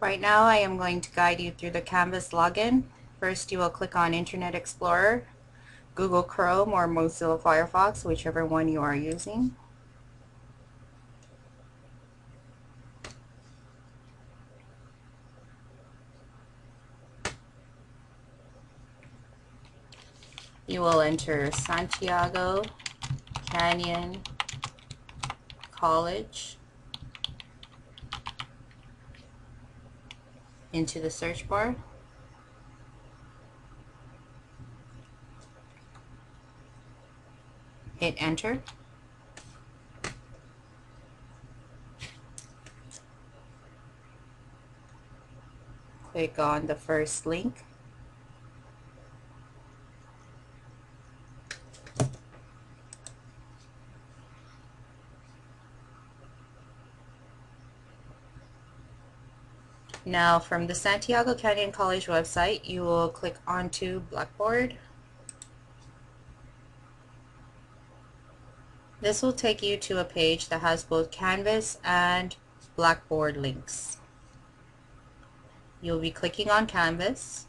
Right now I am going to guide you through the Canvas login. First you will click on Internet Explorer, Google Chrome or Mozilla Firefox, whichever one you are using. You will enter Santiago Canyon College into the search bar. Hit enter. Click on the first link. Now from the Santiago Canyon College website, you will click onto Blackboard. This will take you to a page that has both Canvas and Blackboard links. You'll be clicking on Canvas.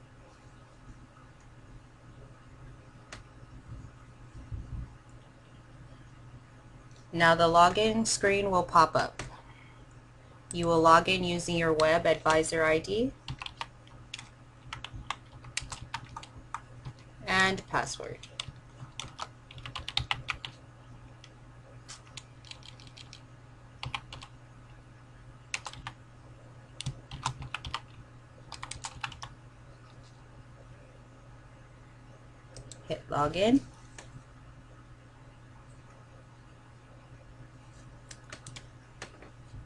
Now the login screen will pop up. You will log in using your Web Advisor ID and password. Hit login.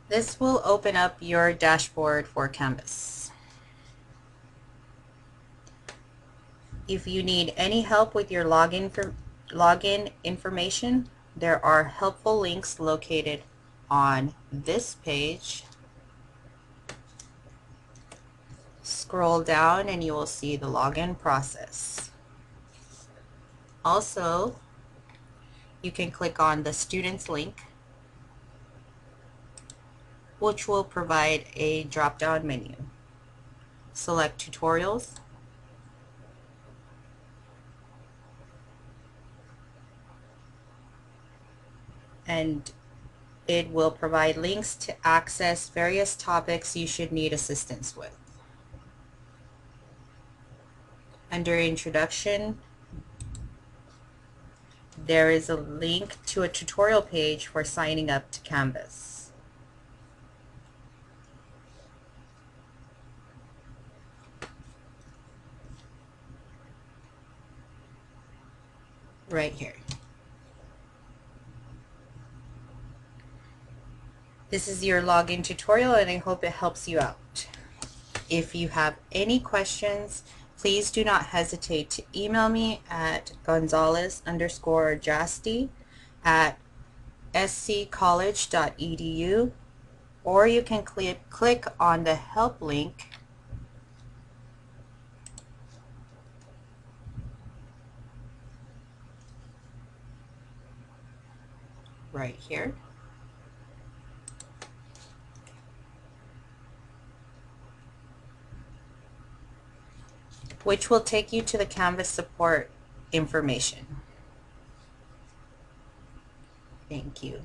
This will open up your dashboard for Canvas. If you need any help with your login information, there are helpful links located on this page. Scroll down and you will see the login process. Also, you can click on the Students link, which will provide a drop-down menu. Select Tutorials, and it will provide links to access various topics you should need assistance with. Under Introduction, there is a link to a tutorial page for signing up to Canvas. Right here. This is your login tutorial and I hope it helps you out. If you have any questions, please do not hesitate to email me at gonzalez_jasty@sccollege.edu, or you can click on the help link right here. Which will take you to the Canvas support information. Thank you.